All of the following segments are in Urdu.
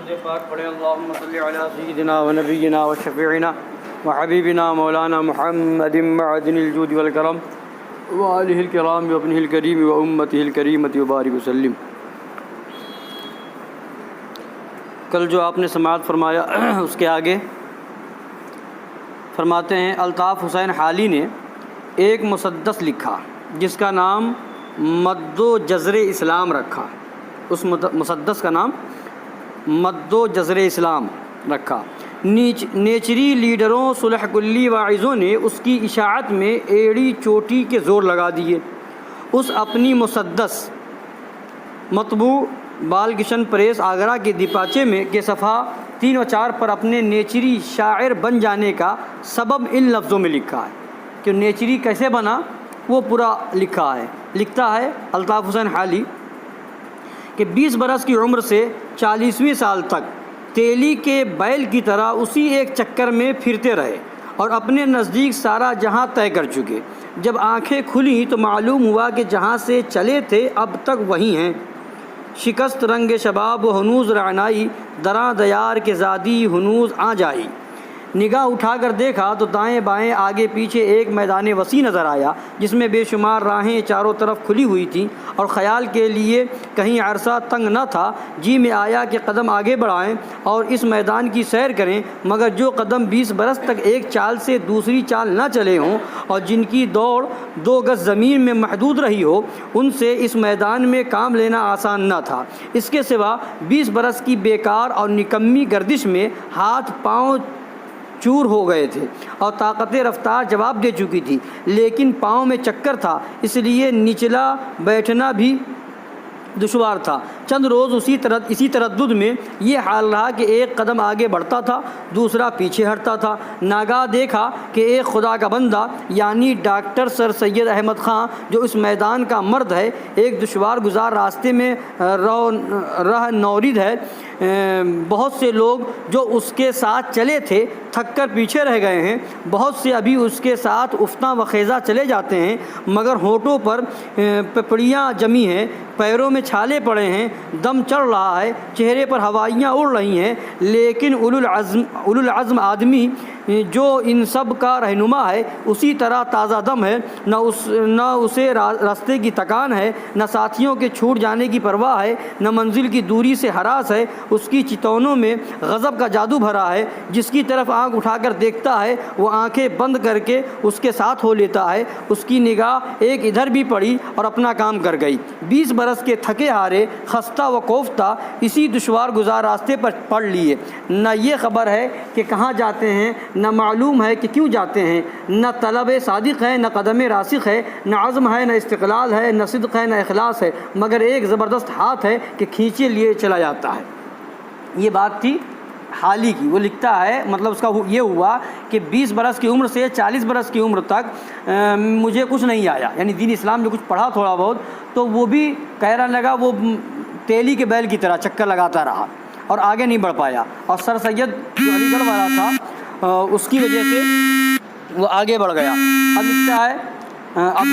درود پاک پڑھیں اللہم صلی علی سیدنا و نبینا و شفیعنا و حبیبنا مولانا محمد معدن الجود والکرم و آلہ الکرام و ابنہ الکریم و امتہ الکریمۃ و بارک وسلم۔ کل جو آپ نے سماعت فرمایا اس کے آگے فرماتے ہیں الطاف حسین حالی نے ایک مسدس لکھا جس کا نام مد و جزر اسلام رکھا۔ اس مسدس کا نام مد و جزر اسلام رکھا۔ نیچری لیڈروں صلح کلی واعظوں نے اس کی اشاعت میں ایڑی چوٹی کے زور لگا دیے۔ اس اپنی مسدس مطبوع بال کشن پریس آگرہ کے دیپاچے میں کے صفحہ 3 و 4 پر اپنے نیچری شاعر بن جانے کا سبب ان لفظوں میں لکھا ہے کہ نیچری کیسے بنا، وہ پورا لکھا ہے۔ لکھتا ہے الطاف حسین حالی کہ 20 برس کی عمر سے 40ویں سال تک تیلی کے بیل کی طرح اسی ایک چکر میں پھرتے رہے اور اپنے نزدیک سارا جہاں طے کر چکے۔ جب آنکھیں کھلیں تو معلوم ہوا کہ جہاں سے چلے تھے اب تک وہیں ہیں۔ شکست رنگ شباب و ہنوز رعنائی، دراں دیار کے زادی ہنوز آ جائی۔ نگاہ اٹھا کر دیکھا تو دائیں بائیں آگے پیچھے ایک میدان وسیع نظر آیا جس میں بے شمار راہیں چاروں طرف کھلی ہوئی تھیں اور خیال کے لیے کہیں عرصہ تنگ نہ تھا۔ جی میں آیا کہ قدم آگے بڑھائیں اور اس میدان کی سیر کریں، مگر جو قدم 20 برس تک ایک چال سے دوسری چال نہ چلے ہوں اور جن کی دوڑ 2 گز زمین میں محدود رہی ہو، ان سے اس میدان میں کام لینا آسان نہ تھا۔ اس کے سوا 20 برس کی بیکار اور نکمی گردش میں ہاتھ پاؤں چور ہو گئے تھے اور طاقت رفتار جواب دے چکی تھی، لیکن پاؤں میں چکر تھا، اس لیے نچلا بیٹھنا بھی دشوار تھا۔ چند روز اسی تردد میں یہ حال رہا کہ ایک قدم آگے بڑھتا تھا، دوسرا پیچھے ہٹتا تھا۔ ناگاہ دیکھا کہ ایک خدا کا بندہ یعنی ڈاکٹر سر سید احمد خان جو اس میدان کا مرد ہے، ایک دشوار گزار راستے میں رہ نورد ہے۔ بہت سے لوگ جو اس کے ساتھ چلے تھے تھک کر پیچھے رہ گئے ہیں، بہت سے ابھی اس کے ساتھ افتاں و خیزہ چلے جاتے ہیں، مگر ہونٹوں پر پپڑیاں جمی ہیں، پیروں میں چھالے پڑے ہیں، دم چڑھ رہا ہے، چہرے پر ہوائیاں اڑ رہی ہیں، لیکن اولو العزم آدمی جو ان سب کا رہنما ہے اسی طرح تازہ دم ہے۔ نہ اسے راستے کی تکان ہے، نہ ساتھیوں کے چھوٹ جانے کی پرواہ ہے، نہ منزل کی دوری سے ہراس ہے۔ اس کی چتونوں میں غضب کا جادو بھرا ہے، جس کی طرف آنکھ اٹھا کر دیکھتا ہے وہ آنکھیں بند کر کے اس کے ساتھ ہو لیتا ہے۔ اس کی نگاہ ایک ادھر بھی پڑی اور اپنا کام کر گئی۔ 20 برس کے تھکے ہارے، خستہ و کوفتہ اسی دشوار گزار راستے پر پڑ لیے۔ نہ یہ خبر ہے کہ کہاں جاتے ہیں، نہ معلوم ہے کہ کیوں جاتے ہیں، نہ طلب صادق ہے، نہ قدم راسخ ہے، نہ عزم ہے، نہ استقلال ہے، نہ صدق ہے، نہ اخلاص ہے، مگر ایک زبردست ہاتھ ہے کہ کھینچے لیے چلا جاتا ہے۔ یہ بات تھی حالی کی۔ وہ لکھتا ہے مطلب اس کا یہ ہوا کہ 20 برس کی عمر سے 40 برس کی عمر تک مجھے کچھ نہیں آیا، یعنی دین اسلام جو کچھ پڑھا تھوڑا بہت تو وہ بھی کہنا لگا، وہ تیلی کے بیل کی طرح چکر لگاتا رہا اور آگے نہیں بڑھ پایا۔ اور سر سید جو علی گڑھ والا تھا اس کی وجہ سے وہ آگے بڑھ گیا۔ اب لکھتا ہے، اب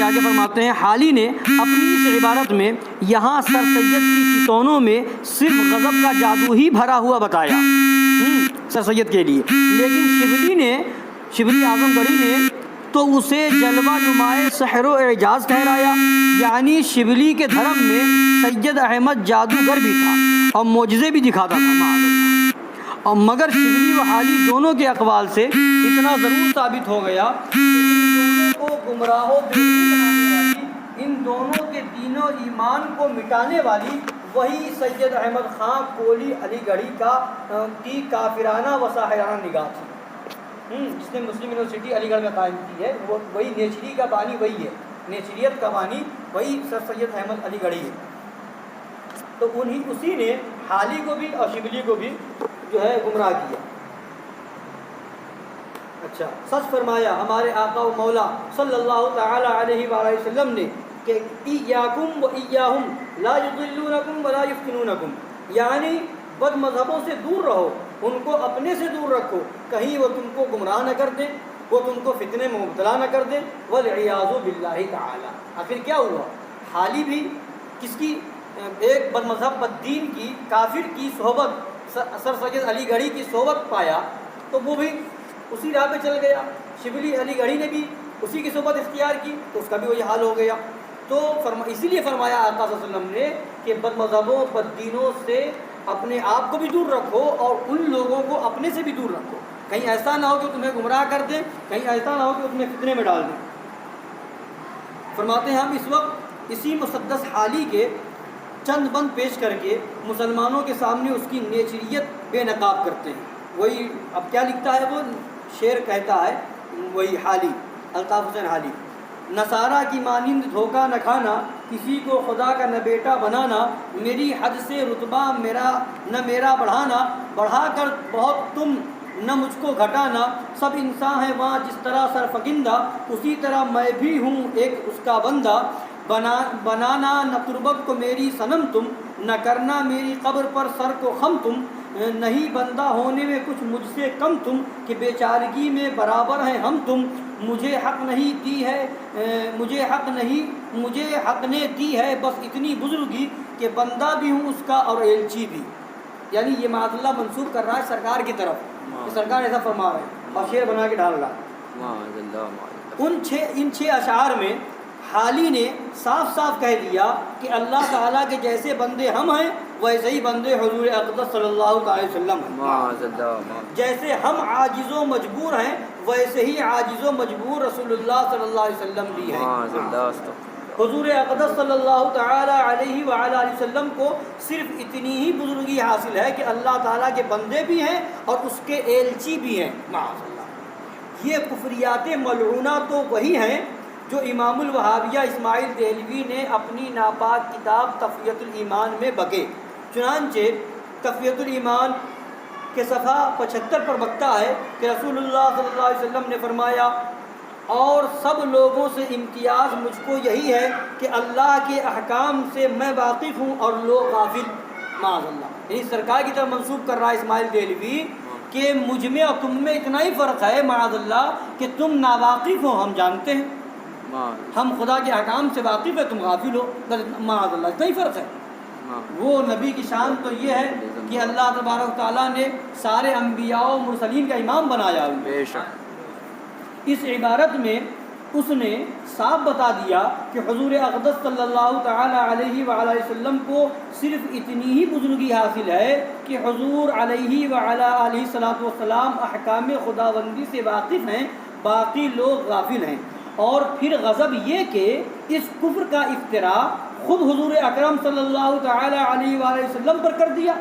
آگے فرماتے ہیں حالی نے اپنی اس عبارت میں یہاں سر سید کی چتونوں میں صرف غضب کا جادو ہی بھرا ہوا بتایا سر سید کے لیے، لیکن شبلی اعظم گڑھی نے تو اسے جلوہ نمائے سحر و اعجاز ٹھہرایا، یعنی شبلی کے دھرم میں سید احمد جادوگر بھی تھا اور معجزے بھی دکھاتا تھا، اور مگر شبلی و حالی دونوں کے اقوال سے اتنا ضرور ثابت ہو گیا کہ ان دونوں کو گمراہ و بیدین بنانے والی، ان دونوں کے دین و ایمان کو مٹانے والی وہی سید احمد خان کولی علی گڑھی کی کافرانہ و ساحرانہ نگاہ تھی، جس نے مسلم یونیورسٹی علی گڑھ میں قائم کی ہے۔ وہ وہی نیچری کا بانی وہی ہے، نیچریت کا بانی وہی سر سید احمد علی گڑھی ہے۔ تو اسی نے حالی کو بھی اور شبلی کو بھی جو ہے گمراہ کیا۔ اچھا، سچ فرمایا ہمارے آقا و مولا صلی اللہ تعالی علیہ وآلہ وسلم نے کہ ایاکم و ایاہم لا یضلونکم ولا یفتنونکم، یعنی بد مذہبوں سے دور رہو، ان کو اپنے سے دور رکھو، کہیں وہ تم کو گمراہ نہ کر دیں، وہ تم کو فتنے میں مبتلا نہ کر دیں۔ والعیاذ باللہ تعالی۔ آخر کیا ہوا؟ حالی بھی کس کی؟ ایک بد مذہب بد دین کی، کافر کی صحبت سر سید علی گڑھی کی صحبت پایا تو وہ بھی اسی راہ پہ چل گیا، شبلی علی گڑھی نے بھی اسی کی صحبت اختیار کی تو اس کا بھی وہی حال ہو گیا۔ تو اسی لیے فرمایا آقا صلی اللہ علیہ وسلم نے کہ بد مذہبوں بد دینوں سے اپنے آپ کو بھی دور رکھو اور ان لوگوں کو اپنے سے بھی دور رکھو، کہیں ایسا نہ ہو کہ تمہیں گمراہ کر دیں، کہیں ایسا نہ ہو کہ تمہیں فتنے میں ڈال دیں۔ فرماتے ہیں ہم اس وقت اسی مسدس حالی کے چند بند پیش کر کے مسلمانوں کے سامنے اس کی نیچریت بے نقاب کرتے ہیں۔ وہی اب کیا لکھتا ہے وہ شعر کہتا ہے وہی حالی، الطاف حسین حالی، نصارہ کی مانند دھوکہ نہ کھانا، کسی کو خدا کا نہ بیٹا بنانا، میری حد سے رتبہ میرا بڑھانا، بڑھا کر بہت تم نہ مجھ کو گھٹانا، سب انسان ہے وہاں جس طرح سرفکندہ، اسی طرح میں بھی ہوں ایک اس کا بندہ، بنانا نہ تربت کو میری صنم تم، نہ کرنا میری قبر پر سر کو خم تم، نہیں بندہ ہونے میں کچھ مجھ سے کم تم، کہ بیچارگی میں برابر ہیں ہم تم، مجھے حق نے دی ہے بس اتنی بزرگی، کہ بندہ بھی ہوں اس کا اور ایلچی بھی۔ یعنی یہ معاذ اللہ منسوب کر رہا ہے سرکار کی طرف کہ سرکار ایسا فرما رہے ہیں اور شعر بنا کے ڈال رہا ہے۔ ان 6 اشعار میں حالی نے صاف صاف کہہ دیا کہ اللہ تعالیٰ کے جیسے بندے ہم ہیں ویسے ہی بندے حضور اقدس صلی اللہ علیہ وسلم ہیں، جیسے ہم عاجز و مجبور ہیں ویسے ہی عاجز و مجبور رسول اللہ صلی اللہ علیہ وسلم بھی ہیں۔ حضور اقدس صلی اللہ تعالیٰ علیہ وآلہ وسلم کو صرف اتنی ہی بزرگی حاصل ہے کہ اللہ تعالیٰ کے بندے بھی ہیں اور اس کے ایلچی بھی ہیں، معاذ اللہ۔ یہ کفریات ملعونہ تو وہی ہیں جو امام الوہابیہ اسماعیل دہلوی نے اپنی ناپاک کتاب تقویۃ الایمان میں بکے۔ چنانچہ تقویۃ الایمان کے صفحہ 75 پر بکتا ہے کہ رسول اللہ صلی اللہ علیہ وسلم نے فرمایا، اور سب لوگوں سے امتیاز مجھ کو یہی ہے کہ اللہ کے احکام سے میں واقف ہوں اور لوگ غافل، معاذ اللہ۔ یعنی سرکار کی طرف منسوب کر رہا ہے اسماعیل دہلوی کہ مجھ میں اور تم میں اتنا ہی فرق ہے معاذ اللہ کہ تم ناواقف ہو، ہم جانتے ہیں، ہم خدا کے احکام سے واقف ہے، تم غافل ہو، معاذ اللہ، اتنا ہی فرق ہے۔ وہ نبی کی شان تو یہ ہے کہ اللہ تبارک و تعالیٰ نے سارے انبیاء و مرسلین کا امام بنایا۔ بے شک اس عبارت میں اس نے صاف بتا دیا کہ حضور اقدس صلی اللہ تعالیٰ علیہ وآلہ وسلم کو صرف اتنی ہی بزرگی حاصل ہے کہ حضور علیہ وآلہ الصلوۃ والسلام احکام خداوندی سے واقف ہیں، باقی لوگ غافل ہیں۔ اور پھر غضب یہ کہ اس کفر کا افتراء خود حضور اکرم صلی اللہ تعالیٰ علیہ وآلہ وسلم پر کر دیا۔